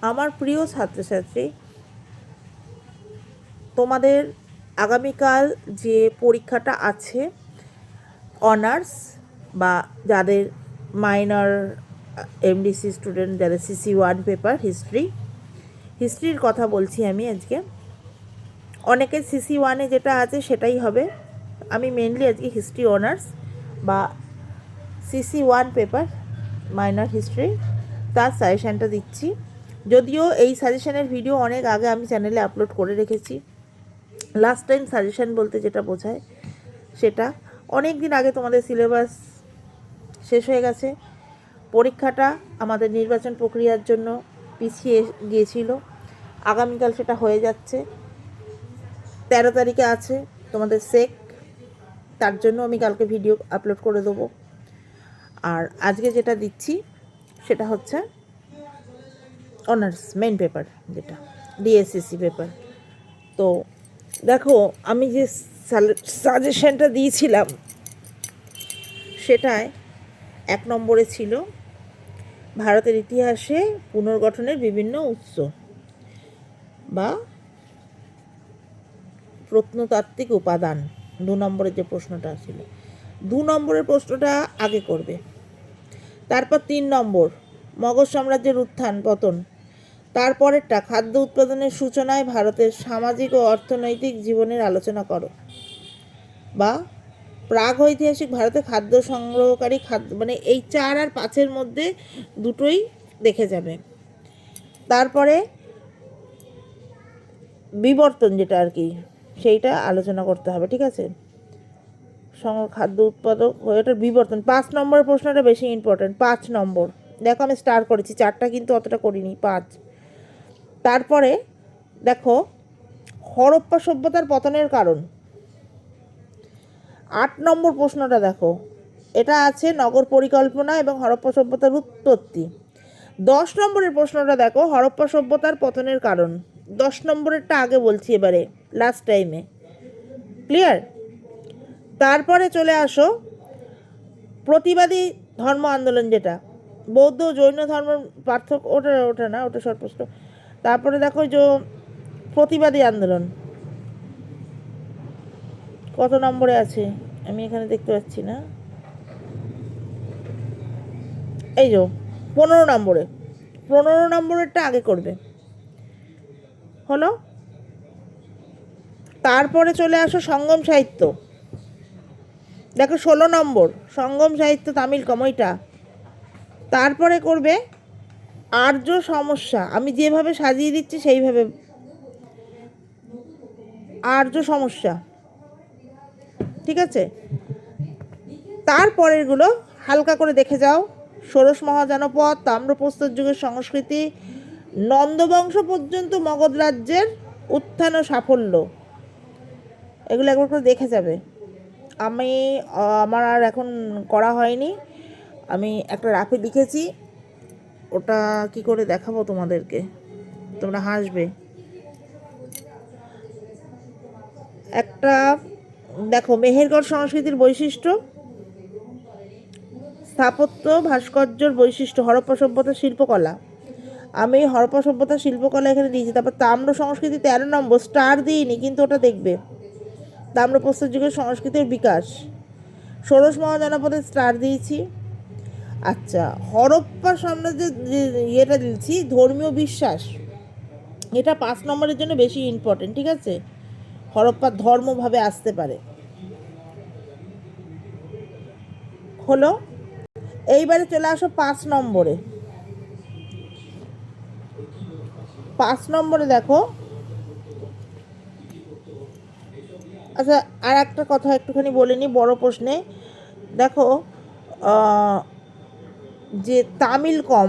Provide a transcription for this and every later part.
আমার প্রিয় ছাত্রছাত্রী, তোমাদের আগামীকাল যে পরীক্ষাটা আছে অনার্স বা যাদের মাইনর এমডিসি স্টুডেন্ট, যাদের CC1 পেপার হিস্ট্রির কথা বলছি আমি আজকে। অনেকের CC1-এ যেটা আছে সেটাই হবে, আমি মেনলি আজকে হিস্ট্রি অনার্স বা CC1 পেপার মাইনর হিস্ট্রি তার সাজেশানটা দিচ্ছি। যদিও এই সাজেশানের ভিডিও অনেক আগে আমি চ্যানেলে আপলোড করে রেখেছি। লাস্ট টাইম সাজেশান বলতে যেটা বোঝায় সেটা অনেক দিন আগে তোমাদের সিলেবাস শেষ হয়ে গেছে। পরীক্ষাটা আমাদের নির্বাচন প্রক্রিয়ার জন্য পিছিয়ে গিয়েছিল, আগামীকাল সেটা হয়ে যাচ্ছে। 13 তারিখে আছে তোমাদের সেক, তার জন্য আমি কালকে ভিডিও আপলোড করে দেবো। আর আজকে যেটা দিচ্ছি সেটা হচ্ছে অনার্স মেন পেপার, যেটা DSCC পেপার। তো দেখো, আমি যে সাজেশনটা দিয়েছিলাম সেটায় 1 নম্বরে ছিল ভারতের ইতিহাসে পুনর্গঠনের বিভিন্ন উৎস বা প্রত্নতাত্ত্বিক উপাদান। 2 নম্বরের যে প্রশ্নটা ছিল, 2 নম্বরের প্রশ্নটা আগে করবে। তারপর 3 নম্বর মগধ সাম্রাজ্যের উত্থান পতন। তারপরেরটা খাদ্য উৎপাদনের সূচনায় ভারতের সামাজিক ও অর্থনৈতিক জীবনের আলোচনা করো, বা প্রাগৈতিহাসিক ভারতে খাদ্য সংগ্রহকারী খাদ্য, মানে এই 4 আর 5-এর মধ্যে দুটোই দেখে যাবে। তারপরে বিবর্তন যেটা আর কি, সেইটা আলোচনা করতে হবে, ঠিক আছে। খাদ্য উৎপাদক ওটার বিবর্তন। 5 নম্বরের প্রশ্নটা বেশি ইম্পর্টেন্ট। 5 নম্বর দেখো, আমি স্টার করেছি, 4টা কিন্তু অতটা করিনি, 5। তারপরে দেখো হরপ্পা সভ্যতার পতনের কারণ। 8 নম্বর প্রশ্নটা দেখো, এটা আছে নগর পরিকল্পনা এবং হরপ্পা সভ্যতার উৎপত্তি। 10 নম্বরের প্রশ্নটা দেখো, হরপ্পা সভ্যতার পতনের কারণ। 10 নম্বরেরটা আগে বলছি এবারে, লাস্ট টাইমে। ক্লিয়ার? তারপরে চলে আসো প্রতিবাদী ধর্ম আন্দোলন, যেটা বৌদ্ধ জৈন ধর্মের পার্থক্য, ওটা না, ওটা শর্ট প্রশ্ন। তারপরে দেখো যে প্রতিবাদী আন্দোলন কত নম্বরে আছে আমি এখানে দেখতে পাচ্ছি না, এই যে 15 নম্বরে। 15 নম্বরেরটা আগে করবে, হলো। তারপরে চলে আসো সঙ্গম সাহিত্য, দেখো 16 নম্বর সঙ্গম সাহিত্য তামিলকম, ওইটা। তারপরে করবে আর্য সমস্যা, আমি যেভাবে সাজিয়ে দিচ্ছি সেইভাবে, আর্য সমস্যা, ঠিক আছে। তারপরেরগুলো হালকা করে দেখে যাও। ষোড়শ মহাজনপদ, তাম্রপ্রস্তর যুগের সংস্কৃতি, নন্দবংশ পর্যন্ত মগধ রাজ্যের উত্থান ও সাফল্য, এগুলো একবার করে দেখে যাবে। আমার আর এখন করা হয়নি, আমি একটা রাফে লিখেছি, ওটা কি করে দেখাবো তোমাদেরকে, তোমরা হাসবে। একটা দেখো, মেহেরগড় সংস্কৃতির বৈশিষ্ট্য, স্থাপত্য ভাস্কর্যর বৈশিষ্ট্য, হরপ্পা সভ্যতার শিল্পকলা, আমি হরপ্পা সভ্যতার শিল্পকলা এখানে দিয়েছি। তারপর তাম্র সংস্কৃতি 13 নম্বর, স্টার দিইনি কিন্তু ওটা দেখবে। তাম্রপ্রস্তর যুগের সংস্কৃতির বিকাশ, ষোড়শ মহাজনপদের স্টার দিয়েছি। আচ্ছা, হরপ্পা সাম্রাজ্যের যে ইয়েটা দিয়েছি ধর্মীয় বিশ্বাস, এটা 5 নম্বরের জন্য বেশি ইম্পর্টেন্ট, ঠিক আছে। হরপ্পার ধর্মভাবে আসতে পারে, হলো। এইবারে চলে আসো 5 নম্বরে। 5 নম্বরে দেখো, আচ্ছা আর একটা কথা একটুখানি বলে নিই বড় প্রশ্নে। দেখো যে তামিলকম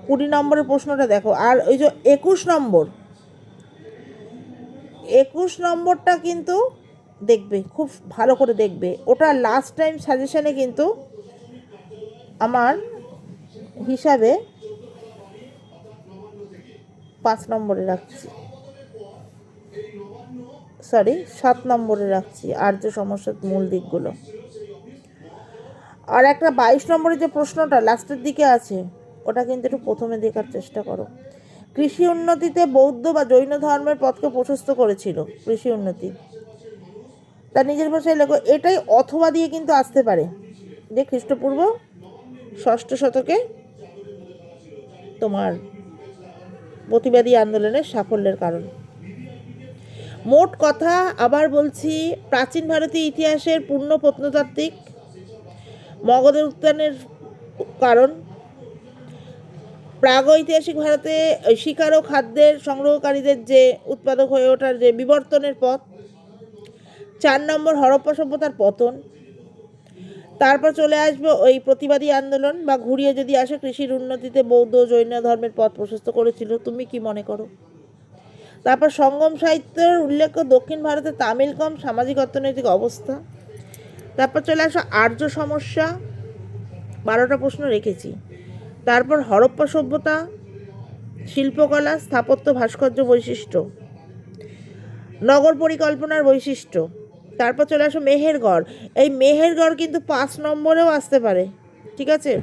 20 নম্বরের প্রশ্নটা দেখো, আর ওই যে 21 নম্বরটা কিন্তু দেখবে, খুব ভালো করে দেখবে। ওটা লাস্ট টাইম সাজেশানে কিন্তু আমার হিসাবে 5 নম্বরে রাখছি, সরি 7 নম্বরে রাখছি, আর্য সমস্যার মূল দিকগুলো। আর একটা 22 নম্বরের যে প্রশ্নটা লাস্টের দিকে আছে, ওটা কিন্তু একটু প্রথমে দেখার চেষ্টা করো। কৃষি উন্নতিতে বৌদ্ধ বা জৈন ধর্মের পথকে প্রশস্ত করেছিল। কৃষি উন্নতি তার নিজের ভাষায় লেখো। এটাই অথবা দিয়ে কিন্তু আসতে পারে যে খ্রিস্টপূর্ব 6ষ্ঠ শতকে তোমার প্রতিবাদী আন্দোলনের সাফল্যের কারণ। মোট কথা আবার বলছি, প্রাচীন ভারতীয় ইতিহাসের পূর্ণ প্রত্নতাত্ত্বিক মগধের উত্থানের কারণ, প্রাগৈতিহাসিক ভারতে শিকার ও খাদ্যের সংগ্রহকারীদের যে উৎপাদক হয়ে ওঠার যে বিবর্তনের পথ। 4 নম্বর হরপ্পা সভ্যতার পতন। তারপর চলে আসবে ওই প্রতিবাদী আন্দোলন, বা ঘুরিয়ে যদি আসে কৃষির উন্নতিতে বৌদ্ধ জৈন ধর্মের পথ প্রশস্ত করেছিল। তুমি কি মনে করো? তারপর সঙ্গম সাহিত্যের উল্লেখ্য দক্ষিণ ভারতের তামিল কম সামাজিক অর্থনৈতিক অবস্থা। তারপর চলে আসো আর্য সমস্যা, 12টা প্রশ্ন রেখেছি। তারপর হরপ্পা সভ্যতা, শিল্পকলা, স্থাপত্য, ভাস্কর্য বৈশিষ্ট্য, নগর পরিকল্পনার বৈশিষ্ট্য। তারপর চলে আসো মেহেরগড়। এই মেহেরগড় কিন্তু 5 নম্বরেও আসতে পারে, ঠিক আছে,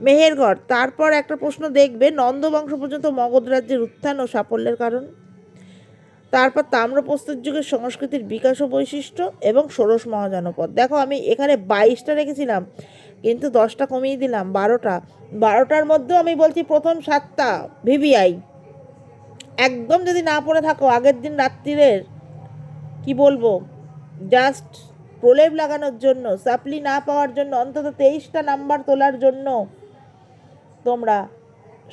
মেহেরগড়। তারপর একটা প্রশ্ন দেখবে নন্দ বংশ পর্যন্ত মগধ রাজ্যের উত্থান ও সাফল্যের কারণ। তারপর তাম্রপ্রস্তর যুগের সংস্কৃতির বিকাশ ও বৈশিষ্ট্য এবং ষোড়শ মহাজনপদ। দেখো আমি এখানে 22টা রেখেছিলাম, কিন্তু 10টা কমিয়ে দিলাম, 12টা। 12টার মধ্যেও আমি বলছি প্রথম 7টা ভিভিআই। একদম যদি না পড়ে থাকো আগের দিন রাত্রিরের কি বলবো, জাস্ট প্রলেপ লাগানোর জন্য, সাপ্লি না পাওয়ার জন্য, অন্তত 23টা নাম্বার তোলার জন্য তোমরা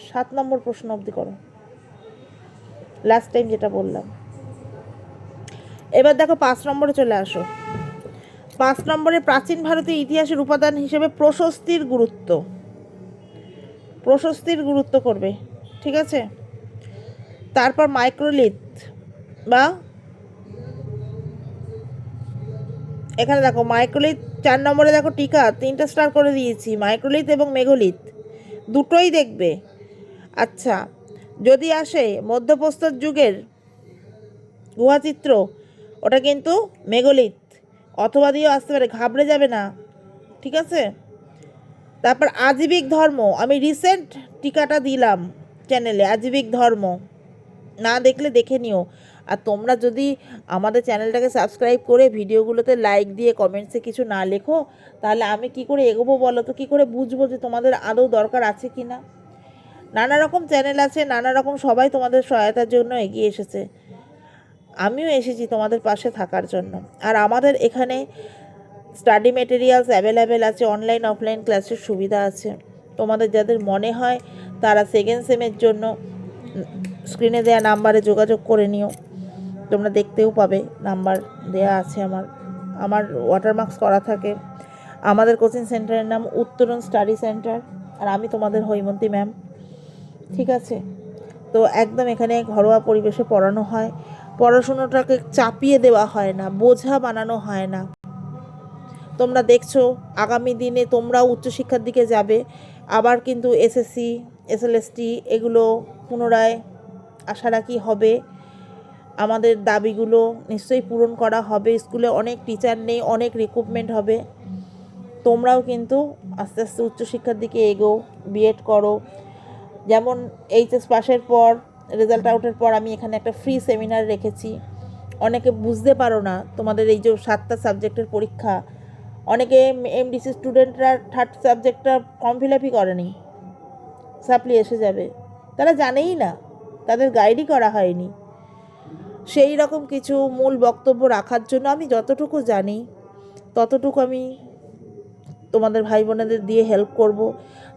7 নম্বর প্রশ্ন অবধি করো, লাস্ট টাইম যেটা বললাম। এবার দেখো 5 নম্বরে চলে আসো। 5 নম্বরে প্রাচীন ভারতীয় ইতিহাসের উপাদান হিসেবে প্রশস্তির গুরুত্ব। প্রশস্তির গুরুত্ব করবে, ঠিক আছে। তারপর মাইক্রোলিথ, বা এখানে দেখো মাইক্রোলিথ 4 নম্বরে দেখো টিকা 3টা স্টার করে দিয়েছি। মাইক্রোলিথ এবং মেঘলিথ দুটোই দেখবে। আচ্ছা, যদি আসে মধ্যপ্রস্তর যুগের গুহাচিত্র, ওটা কিন্তু মেঘলিথ, অথবা দিয়েও আসতে পারে, ঘাবড়ে যাবে না, ঠিক আছে। তারপর আজীবিক ধর্ম, আমি রিসেন্ট টিকাটা দিলাম চ্যানেলে, আজীবিক ধর্ম, না দেখলে দেখে নিও। আর তোমরা যদি আমাদের চ্যানেলটাকে সাবস্ক্রাইব করে ভিডিওগুলোতে লাইক দিয়ে কমেন্টসে কিছু না লেখো, তাহলে আমি কি করে এগোবো বলো তো? কী করে বুঝবো যে তোমাদের আদৌ দরকার আছে কি না? নানা রকম চ্যানেল আছে, নানা রকম সবাই তোমাদের সহায়তার জন্য এগিয়ে এসেছে, আমিও এসেছি তোমাদের পাশে থাকার জন্য। আর আমাদের এখানে স্টাডি মেটেরিয়ালস অ্যাভেলেবেল আছে, অনলাইন অফলাইন ক্লাসের সুবিধা আছে। তোমাদের যাদের মনে হয় তারা সেকেন্ড সেমের জন্য স্ক্রিনে দেওয়া নাম্বারে যোগাযোগ করে নিও। তোমরা দেখতেও পাবে, নাম্বার দেয়া আছে আমার ওয়াটারমার্কস করা থাকে। আমাদের কোচিং সেন্টারের নাম উত্তরণ স্টাডি সেন্টার, আর আমি তোমাদের হৈমন্তী ম্যাম, ঠিক আছে। তো একদম এখানে ঘরোয়া পরিবেশে পড়ানো হয়, পড়াশুনোটাকে চাপিয়ে দেওয়া হয় না, বোঝা বানানো হয় না। তোমরা দেখছো আগামী দিনে তোমরাও উচ্চশিক্ষার দিকে যাবে, আবার কিন্তু এসএসসি এসএলএসটি এগুলো পুনরায় আশা রাখি হবে। আমাদের দাবিগুলো নিশ্চয়ই পূরণ করা হবে। স্কুলে অনেক টিচার নেই, অনেক রিক্রুটমেন্ট হবে। তোমরাও কিন্তু আস্তে আস্তে উচ্চশিক্ষার দিকে এগোও, বিএড করো। যেমন এইচএস পাসের পর, রেজাল্ট আউটের পর আমি এখানে একটা ফ্রি সেমিনার রেখেছি। অনেকে বুঝতে পারো না, তোমাদের এই যে 7টা সাবজেক্টের পরীক্ষা, অনেকে এমডিসি স্টুডেন্টরা 3rd সাবজেক্টটা ফর্ম ফিল আপই করেনি, সাপ্লি এসে যাবে, তারা জানেই না, তাদের গাইডই করা হয়নি। সেই রকম কিছু মূল বক্তব্য রাখার জন্য আমি যতটুকু জানি ততটুকু আমি তোমাদের ভাই বোনেদের দিয়ে হেল্প করব।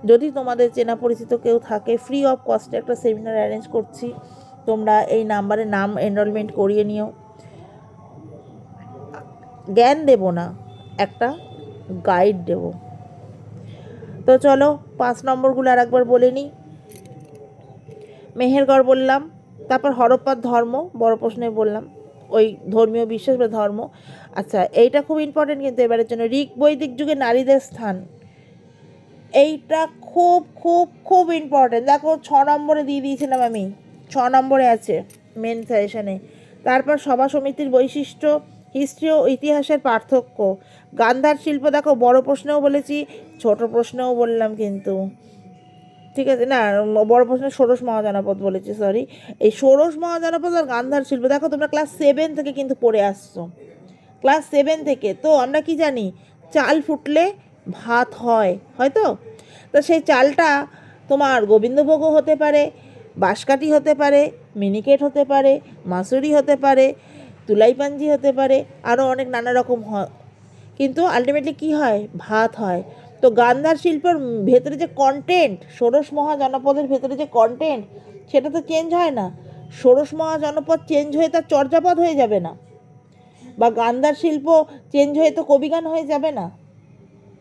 যদি তোমাদের চেনা পরিচিত কেউ থাকে, ফ্রি অফ কস্টে একটা সেমিনার অ্যারেঞ্জ করছি, তোমরা এই নাম্বারে নাম এনরোলমেন্ট করিয়ে নিও। জ্ঞান দেব না, একটা গাইড দেব। তো চলো 5 নম্বরগুলো আর একবার বলে নিই। মেহেরগড় বললাম, তারপর হরপ্পার ধর্ম, বড় প্রশ্নে বললাম, ওই ধর্মীয় বিশ্বাস বা ধর্ম। আচ্ছা, এইটা খুব ইম্পর্টেন্ট কিন্তু এবারের জন্য, ঋক বৈদিক যুগে নারীদের স্থান। এইটা খুব খুব খুব ইম্পর্টেন্ট। দেখো 6 নম্বরে দিয়ে দিয়েছিলাম আমি, 6 নম্বরে আছে মেন সাজেশনে। তারপর সভা সমিতির বৈশিষ্ট্য, হিস্ট্রি ও ইতিহাসের পার্থক্য, গান্ধার শিল্প। দেখো বড় প্রশ্নেও বলেছি, ছোট প্রশ্নেও বললাম কিন্তু। ঠিক আছে, না বড় প্রশ্ন ষোড়শ মহাজনপদ বলেছি, সরি। এই ষোড়শ মহাজনপদ আর গান্ধার শিল্প, দেখো তোমরা ক্লাস 7 থেকে কিন্তু পড়ে আসছো, ক্লাস 7 থেকে। তো আমরা কি জানি, চাল ফুটলে ভাত হয়, হয়তো। তো সেই চালটা তোমার গোবিন্দভোগও হতে পারে, বাঁশকাঠি হতে পারে, মিনিকেট হতে পারে, মাসুরি হতে পারে, তুলাইপাঞ্জি হতে পারে, আরও অনেক নানা রকম হয়, কিন্তু আলটিমেটলি কী হয়, ভাত হয়। তো গান্ধার শিল্পের ভেতরে যে কন্টেন্ট, ষোড়শ মহাজনপদের ভেতরে যে কন্টেন্ট, সেটা তো চেঞ্জ হয় না। ষোড়শ মহাজনপদ চেঞ্জ হয়ে তার চর্যাপদ হয়ে যাবে না, বা গান্ধার শিল্প চেঞ্জ হয়ে তো কবিগান হয়ে যাবে না।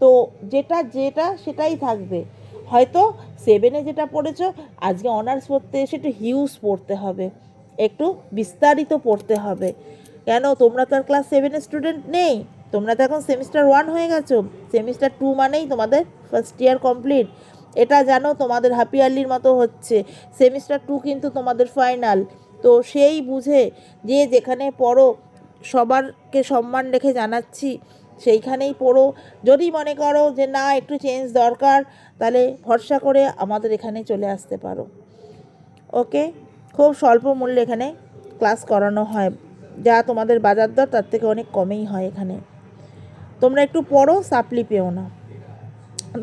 তো যেটা যেটা সেটাই থাকবে। হয়তো 7-এ যেটা পড়েছো, আজকে অনার্স পড়তে এসে একটু হিউজ পড়তে হবে, একটু বিস্তারিত পড়তে হবে। কেন, তোমরা তো আর ক্লাস 7-এর স্টুডেন্ট নেই, তোমরা তো এখন সেমিস্টার 1 হয়ে গেছো। সেমিস্টার 2 মানেই তোমাদের ফার্স্ট ইয়ার কমপ্লিট। এটা জানো, তোমাদের হ্যাপি ইয়ারলির মতো হচ্ছে। সেমিস্টার 2 কিন্তু তোমাদের ফাইনাল। তো সেই বুঝে যে যেখানে পড়ো, সবারকে সম্মান রেখে জানাচ্ছি, সেইখানেই পড়ো। যদি মনে করো যে না একটু চেঞ্জ দরকার, তাহলে ভরসা করে আমাদের এখানে চলে আসতে পারো। ওকে, খুব স্বল্প মূল্যে এখানে ক্লাস করানো হয়, যা তোমাদের বাজার দর তার থেকে অনেক কমেই হয় এখানে। তোমরা একটু পড়ো, সাপ্লি পেও না।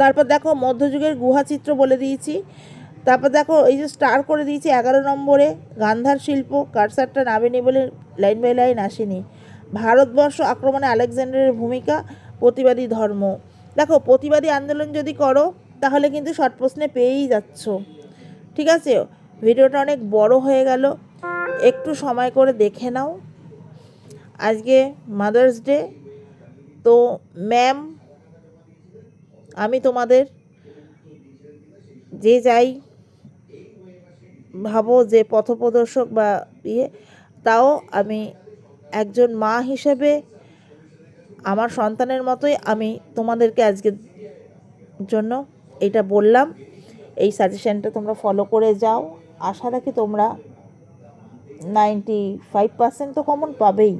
তারপর দেখো মধ্যযুগের গুহাচিত্র বলে দিয়েছি। তারপর দেখো এই যে স্টার করে দিয়েছি 11 নম্বরে, গান্ধার শিল্প, কারসারটা নামেনি বলে লাইন বাই লাইন আসেনি। ভারতবর্ষ আক্রমণে আলেকজান্ডারের ভূমিকা, প্রতিবাদী ধর্ম। দেখো প্রতিবাদী আন্দোলন যদি করো তাহলে কিন্তু শর্ট প্রশ্নে পেয়েই যাচ্ছ। ঠিক আছে, ভিডিওটা অনেক বড় হয়ে গেল, একটু সময় করে দেখে নাও। আজকে মাদার্স ডে, তো ম্যাম, আমি তোমাদের যে যাই ভাবো যে পথপ্রদর্শক বা তাও আমি একজন মা হিসেবে আমার সন্তানের মতোই আমি তোমাদেরকে আজকের জন্য এইটা বললাম। এই সাজেশনটা তোমরা ফলো করে যাও, আশা রাখি তোমরা 95% তো কমন পাবেই,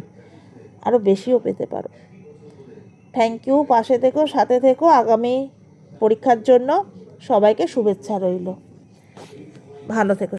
আরও বেশিও পেতে পারো। থ্যাংক ইউ, পাশে থেকো, সাথে থেকো। আগামী পরীক্ষার জন্য সবাইকে শুভেচ্ছা রইল, ভালো থেকো।